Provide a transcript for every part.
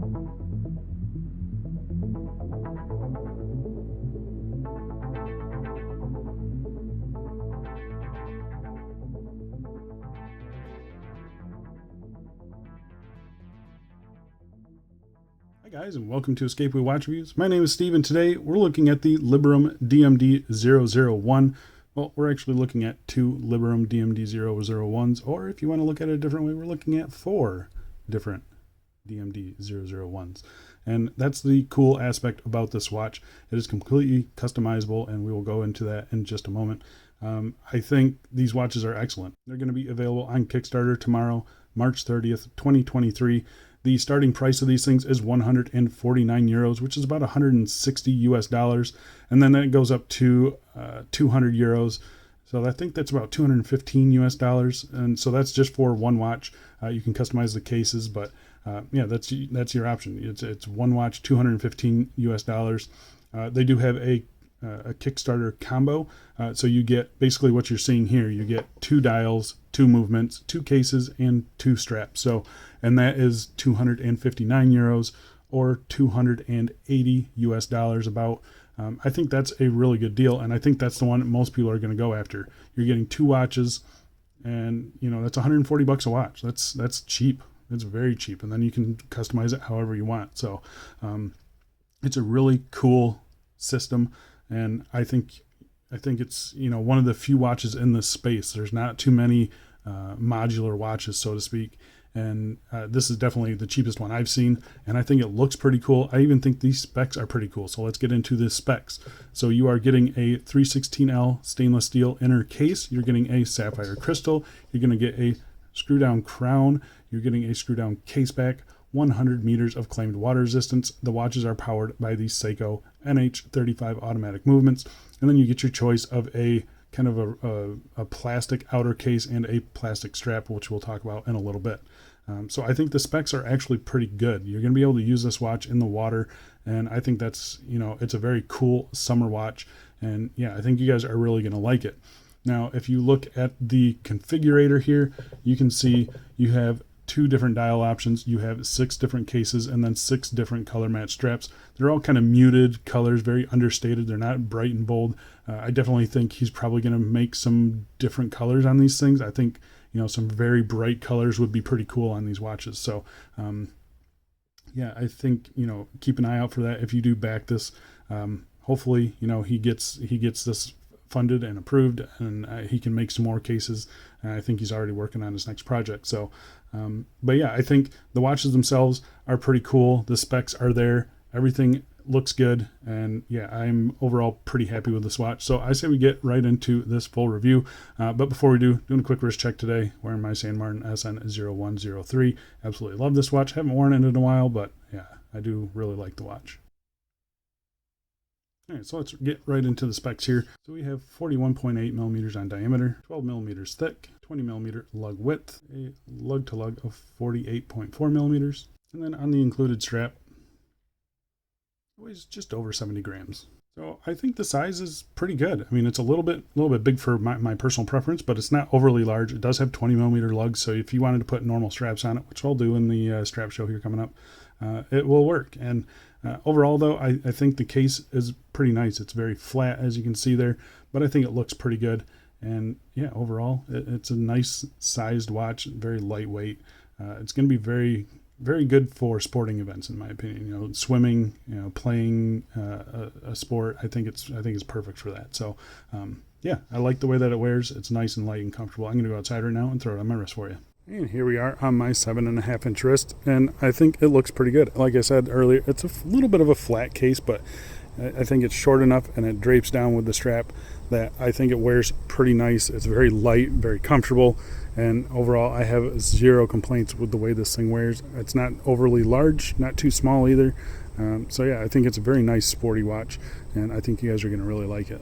Hi guys, and welcome to Escapeway Watch Reviews. My name is Steve, and today we're looking at the LIBERUM DMD001. Well, we're actually looking at two LIBERUM DMD001s, or if you want to look at it a different way, we're looking at 4 different DMD001s. And that's the cool aspect about this watch. It is completely customizable, and we will go into that in just a moment. I think these watches are excellent. They're going to be available on Kickstarter tomorrow, March 30th, 2023. The starting price of these things is 149 euros, which is about 160 US dollars. And then it goes up to 200 euros. So I think that's about 215 US dollars. And so that's just for one watch. You can customize the cases, but yeah, that's your option. It's one watch, 215 US dollars. They do have a Kickstarter combo. So you get basically what you're seeing here. You get 2 dials, 2 movements, 2 cases, and 2 straps. So, and that is 259 euros or 280 US dollars about. I think that's a really good deal. And I think that's the one that most people are going to go after. You're getting 2 watches, and you know, that's 140 bucks a watch. That's cheap. It's very cheap. And then you can customize it however you want. So, it's a really cool system. And I think it's, you know, one of the few watches in this space. There's not too many modular watches, so to speak. And this is definitely the cheapest one I've seen. And I think it looks pretty cool. I even think these specs are pretty cool. So let's get into the specs. So you are getting a 316L stainless steel inner case. You're getting a sapphire crystal. You're going to get a screw down crown. You're getting a screw down case back. 100 meters of claimed water resistance. The watches are powered by the Seiko NH35 automatic movements. And then you get your choice of a kind of a plastic outer case and a plastic strap, which we'll talk about in a little bit. So I think the specs are actually pretty good. You're going to be able to use this watch in the water. And I think that's, you know, it's a very cool summer watch. And yeah, I think you guys are really going to like it. Now, if you look at the configurator here, you can see you have 2 different dial options. You have 6 different cases and then 6 different color match straps. They're all kind of muted colors, very understated. They're not bright and bold. I definitely think he's probably going to make some different colors on these things. I think, you know, some very bright colors would be pretty cool on these watches. So, yeah, I think, you know, keep an eye out for that if you do back this. Hopefully, you know, he gets this funded and approved, and he can make some more cases. And I think he's already working on his next project. So, but yeah, I think the watches themselves are pretty cool. The specs are there. Everything looks good. And yeah, I'm overall pretty happy with this watch. So I say we get right into this full review. But before we do, doing a quick wrist check today, wearing my San Martin SN0103. Absolutely love this watch. Haven't worn it in a while, but yeah, I do really like the watch. All right, so let's get right into the specs here. So we have 41.8 millimeters on diameter, 12 millimeters thick, 20 millimeter lug width, a lug to lug of 48.4 millimeters, and then on the included strap, it weighs just over 70 grams. So I think the size is pretty good. I mean, it's a little bit big for my personal preference, but it's not overly large. It does have 20 millimeter lugs, so if you wanted to put normal straps on it, which I'll do in the strap show here coming up, it will work. And overall, though, I think the case is pretty nice. It's very flat, as you can see there, but I think it looks pretty good. And yeah, overall, it's a nice sized watch, very lightweight. It's going to be very, very good for sporting events, in my opinion. You know, swimming, you know, playing a sport. I think it's perfect for that. So yeah, I like the way that it wears. It's nice and light and comfortable. I'm going to go outside right now and throw it on my wrist for you. And here we are on my 7.5 inch wrist, and I think it looks pretty good. Like I said earlier, it's a little bit of a flat case, but I think it's short enough and it drapes down with the strap that I think it wears pretty nice. It's very light, very comfortable, and overall I have 0 complaints with the way this thing wears. It's not overly large, not too small either. So yeah, I think it's a very nice sporty watch, and I think you guys are going to really like it.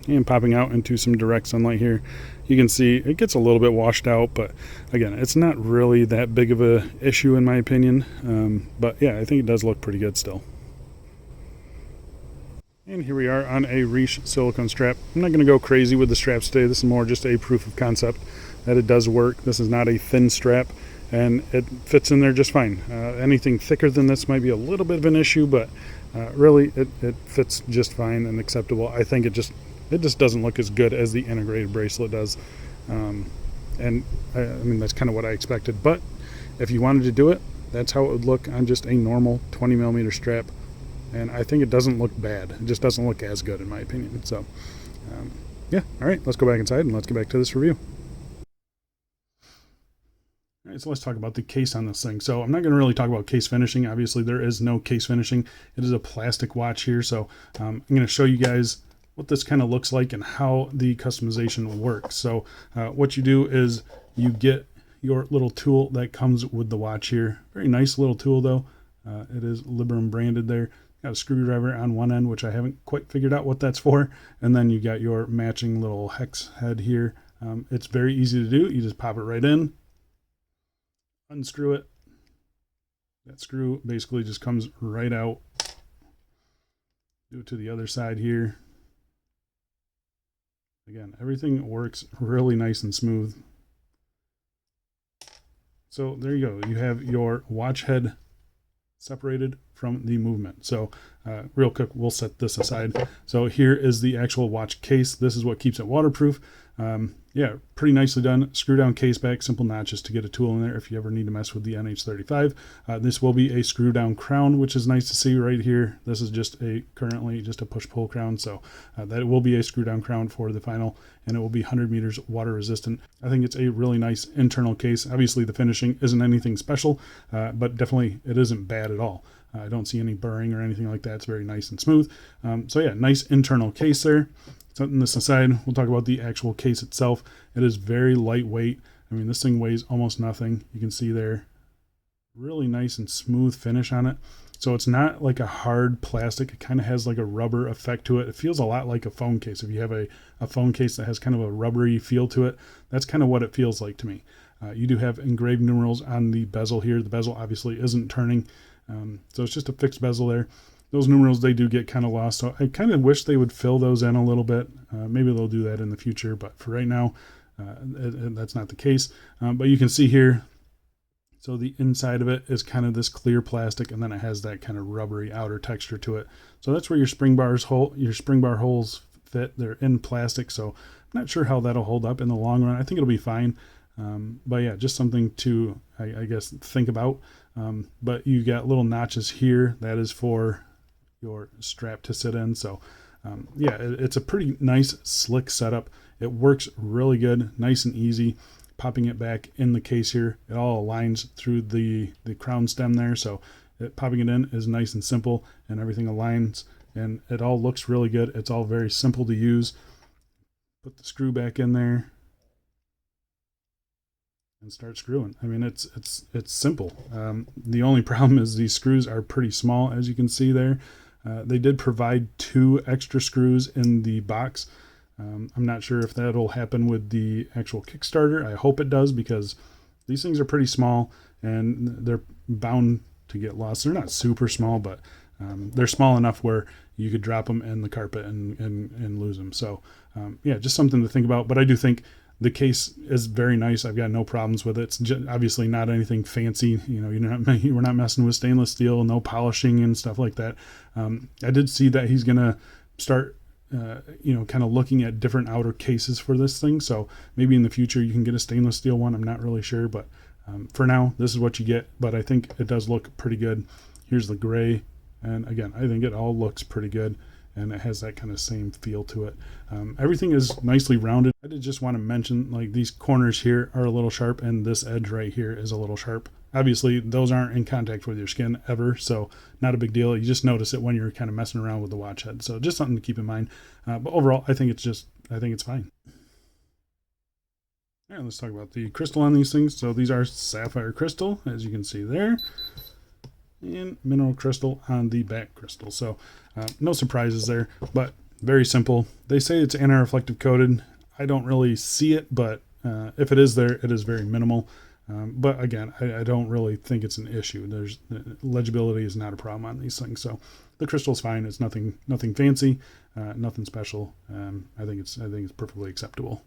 And popping out into some direct sunlight here, you can see it gets a little bit washed out, but again, it's not really that big of a issue in my opinion. But yeah, I think it does look pretty good still. And here we are on a Riche silicone strap. I'm not going to go crazy with the straps today. This is more just a proof of concept that it does work. This is not a thin strap. and it fits in there just fine. Anything thicker than this might be a little bit of an issue, but really it fits just fine and acceptable. I think it just doesn't look as good as the integrated bracelet does, and I mean that's kind of what I expected. But if you wanted to do it, that's how it would look on just a normal 20mm strap, and I think it doesn't look bad. It just doesn't look as good in my opinion. So yeah, all right, let's go back inside and let's get back to this review. All right, so let's talk about the case on this thing. So I'm not going to really talk about case finishing. Obviously, there is no case finishing. It is a plastic watch here. So I'm going to show you guys what this kind of looks like and how the customization works. So what you do is you get your little tool that comes with the watch here. Very nice little tool though. It is LIBERUM branded there. Got a screwdriver on one end, which I haven't quite figured out what that's for. And then you got your matching little hex head here. It's very easy to do. You just pop it right in. Unscrew it. That screw basically just comes right out. Do it to the other side here. Again, everything works really nice and smooth. So there you go. You have your watch head separated from the movement. So real quick, we'll set this aside. So here is the actual watch case. This is what keeps it waterproof. Yeah, pretty nicely done. Screw down case back, simple notches to get a tool in there if you ever need to mess with the NH35. This will be a screw down crown, which is nice to see right here. This is just currently just a push-pull crown, so that will be a screw down crown for the final, and it will be 100 meters water resistant. I think it's a really nice internal case. Obviously the finishing isn't anything special, but definitely it isn't bad at all. I don't see any burring or anything like that. It's very nice and smooth. So yeah, nice internal case there. Setting this aside, we'll talk about the actual case itself. It is very lightweight. I mean, this thing weighs almost nothing. You can see there, really nice and smooth finish on it. So it's not like a hard plastic. It kind of has like a rubber effect to it. It feels a lot like a phone case. If you have a phone case that has kind of a rubbery feel to it, that's kind of what it feels like to me. You do have engraved numerals on the bezel here. The bezel obviously isn't turning. So it's just a fixed bezel there. Those numerals, they do get kind of lost. So I kind of wish they would fill those in a little bit. Maybe they'll do that in the future, but for right now, that's not the case. But you can see here, so the inside of it is kind of this clear plastic, and then it has that kind of rubbery outer texture to it. So that's where your spring bar holes fit. They're in plastic, so I'm not sure how that'll hold up in the long run. I think it'll be fine. But yeah, just something to, I guess, think about. But you got little notches here. That is for your strap to sit in. So yeah, it's a pretty nice slick setup. It works really good, nice and easy. Popping it back in the case here, it all aligns through the crown stem there. So popping it in is nice and simple, and everything aligns, and it all looks really good. It's all very simple to use. Put the screw back in there and start screwing. I mean, it's simple. The only problem is these screws are pretty small, as you can see there. They did provide 2 extra screws in the box. I'm not sure if that'll happen with the actual Kickstarter. I hope it does, because these things are pretty small and they're bound to get lost. They're not super small, but they're small enough where you could drop them in the carpet and lose them. So yeah, just something to think about. But I do think the case is very nice. I've got no problems with it. It's obviously not anything fancy. You know, we're not messing with stainless steel, no polishing and stuff like that. I did see that he's going to start, you know, kind of looking at different outer cases for this thing. So maybe in the future you can get a stainless steel one. I'm not really sure, but for now, this is what you get. But I think it does look pretty good. Here's the gray. And again, I think it all looks pretty good, and it has that kind of same feel to it. Everything is nicely rounded. I did just want to mention, like, these corners here are a little sharp, and this edge right here is a little sharp. Obviously, those aren't in contact with your skin ever, so not a big deal. You just notice it when you're kind of messing around with the watch head. So just something to keep in mind. But overall, I think it's fine. All right, let's talk about the crystal on these things. So these are sapphire crystal, as you can see there, and mineral crystal on the back crystal. So no surprises there, but very simple. They say it's anti-reflective coated. I don't really see it, but if it is there, it is very minimal. But again, I don't really think it's an issue. Legibility is not a problem on these things. So the crystal's fine. It's nothing fancy, nothing special. I think it's perfectly acceptable.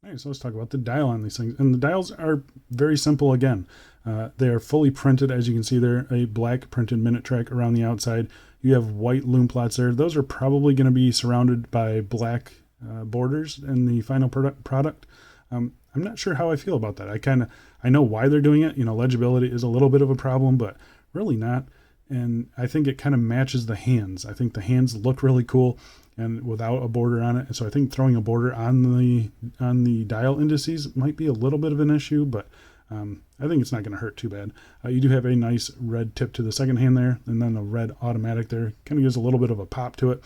All right, so let's talk about the dial on these things. And the dials are very simple again. They are fully printed, as you can see there, a black printed minute track around the outside. You have white loom plots there. Those are probably going to be surrounded by black borders in the final product. I'm not sure how I feel about that. I know why they're doing it. You know, legibility is a little bit of a problem, but really not. And I think it kind of matches the hands. I think the hands look really cool and without a border on it. So I think throwing a border on the dial indices might be a little bit of an issue, but I think it's not going to hurt too bad. You do have a nice red tip to the second hand there, and then a red automatic there. Kind of gives a little bit of a pop to it.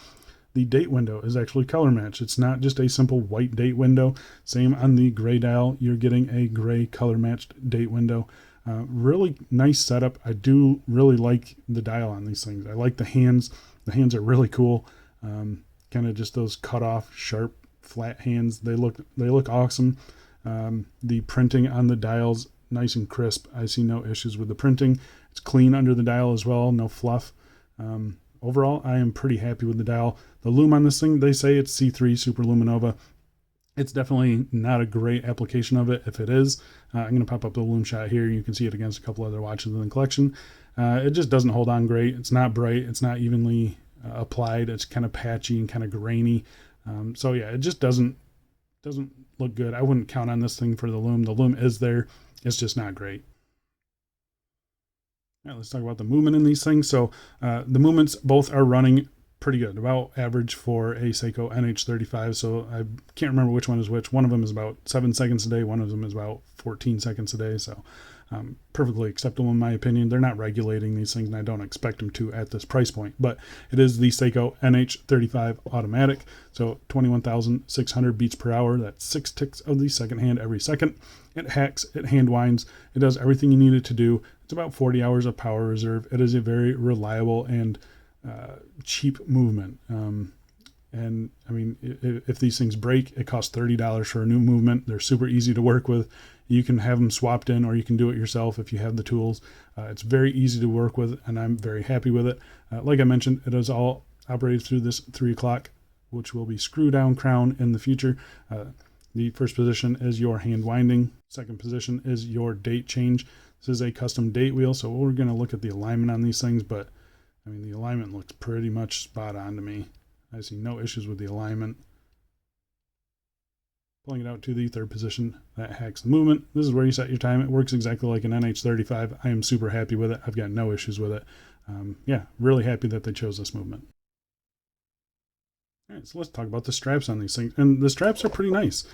The date window is actually color matched. It's not just a simple white date window. Same on the gray dial. You're getting a gray color matched date window. Really nice setup. I do really like the dial on these things. I like the hands. The hands are really cool. Kind of just those cut off, sharp, flat hands. They look awesome. The printing on the dials, nice and crisp. I see no issues with the printing. It's clean under the dial as well. No fluff. Overall, I am pretty happy with the dial. The lume on this thing, they say it's C3 Super Luminova. It's definitely not a great application of it. If it is, I'm going to pop up the lume shot here. You can see it against a couple other watches in the collection. It just doesn't hold on great. It's not bright. It's not evenly applied. It's kind of patchy and kind of grainy. So yeah, it just doesn't look good. I wouldn't count on this thing for the lume. The lume is there. It's just not great. All right, let's talk about the movement in these things. So the movements both are running pretty good, about average for a Seiko NH35. So I can't remember which one is which. One of them is about 7 seconds a day. One of them is about 14 seconds a day. So perfectly acceptable in my opinion. They're not regulating these things, and I don't expect them to at this price point. But it is the Seiko NH35 automatic. So 21,600 beats per hour. That's 6 ticks of the second hand every second. It hacks, it hand winds, it does everything you need it to do. It's about 40 hours of power reserve. It is a very reliable and cheap movement. And I mean, if these things break, it costs $30 for a new movement. They're super easy to work with. You can have them swapped in, or you can do it yourself if you have the tools. It's very easy to work with, and I'm very happy with it. Like I mentioned, it is all operated through this 3 o'clock, which will be screw down crown in the future. The first position is your hand winding. Second position is your date change. This is a custom date wheel, so we're going to look at the alignment on these things, but I mean, the alignment looks pretty much spot on to me. I see no issues with the alignment. Pulling it out to the third position, that hacks the movement. This is where you set your time. It works exactly like an NH35. I am super happy with it. I've got no issues with it. Yeah, really happy that they chose this movement. All right, so let's talk about the straps on these things. And the straps are pretty nice.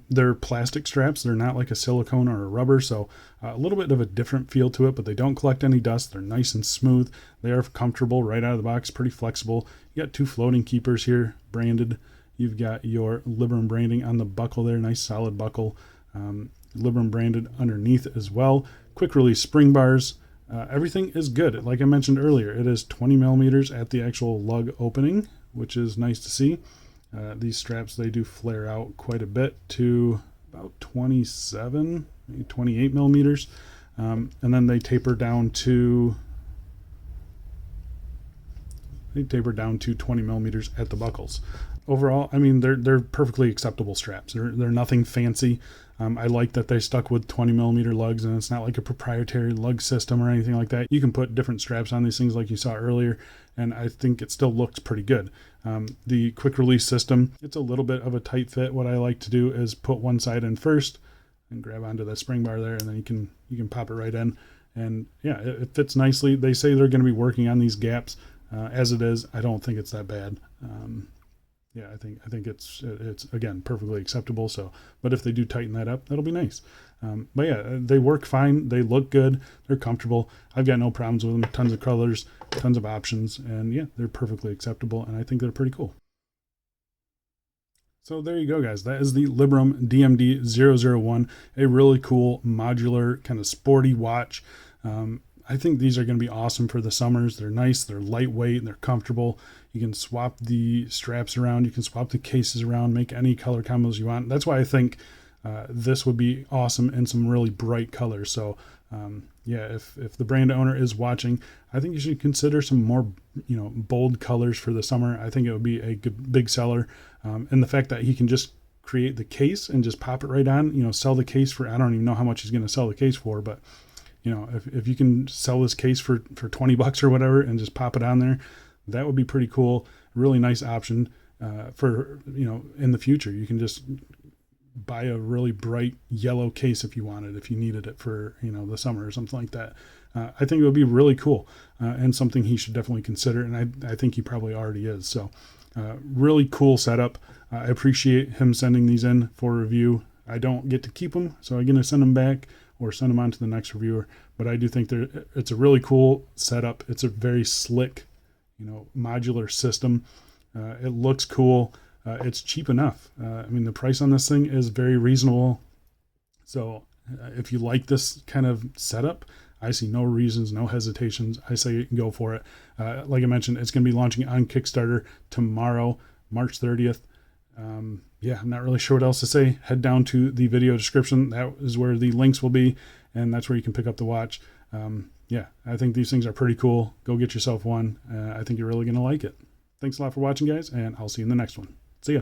They're plastic straps. They're not like a silicone or a rubber, so a little bit of a different feel to it, but they don't collect any dust. They're nice and smooth. They are comfortable right out of the box, pretty flexible. You got 2 floating keepers here, branded. You've got your LIBERUM branding on the buckle there, nice solid buckle. LIBERUM branded underneath as well. Quick release spring bars. Everything is good. Like I mentioned earlier, it is 20 millimeters at the actual lug opening, which is nice to see. These straps, they do flare out quite a bit to about 27, maybe 28 millimeters. And then they taper down to 20 millimeters at the buckles. Overall, I mean, they're perfectly acceptable straps. They're nothing fancy. I like that they stuck with 20 millimeter lugs, and it's not like a proprietary lug system or anything like that. You can put different straps on these things like you saw earlier, and I think it still looks pretty good. The quick release system, it's a little bit of a tight fit. What I like to do is put one side in first and grab onto that spring bar there, and then you can pop it right in. And yeah, it fits nicely. They say they're going to be working on these gaps. As it is, I don't think it's that bad. Yeah, I think it's again perfectly acceptable. So, but if they do tighten that up, that'll be nice. But yeah, they work fine. They look good. They're comfortable. I've got no problems with them. Tons of colors, tons of options, and yeah, they're perfectly acceptable. And I think they're pretty cool. So there you go, guys. That is the LIBERUM DMD001, a really cool modular kind of sporty watch. I think these are going to be awesome for the summers. They're nice, they're lightweight, they're comfortable. You can swap the straps around, you can swap the cases around, make any color combos you want. That's why I think this would be awesome in some really bright colors. So yeah, if the brand owner is watching, I think you should consider some more, bold colors for the summer. I think it would be a good big seller. And the fact that he can just create the case and just pop it right on, you know, sell the case for, I don't even know how much he's going to sell the case for, but you know, if you can sell this case for 20 bucks or whatever and just pop it on there, that would be pretty cool. Really nice option for, you know, in the future. You can just buy a really bright yellow case if you wanted, if you needed it for, you know, the summer or something like that. I think it would be really cool and something he should definitely consider. And I think he probably already is. So really cool setup. I appreciate him sending these in for review. I don't get to keep them, so I'm going to send them back or send them on to the next reviewer. But I do think it's a really cool setup. It's a very slick, you know, modular system. It looks cool. It's cheap enough. I mean, the price on this thing is very reasonable. So if you like this kind of setup, I see no reasons, no hesitations. I say go for it. Like I mentioned, it's going to be launching on Kickstarter tomorrow, March 30th. Yeah, I'm not really sure what else to say. Head down to the video description. That is where the links will be, and that's where you can pick up the watch. Yeah, I think these things are pretty cool. Go get yourself one. I think you're really going to like it. Thanks a lot for watching, guys, and I'll see you in the next one. See ya.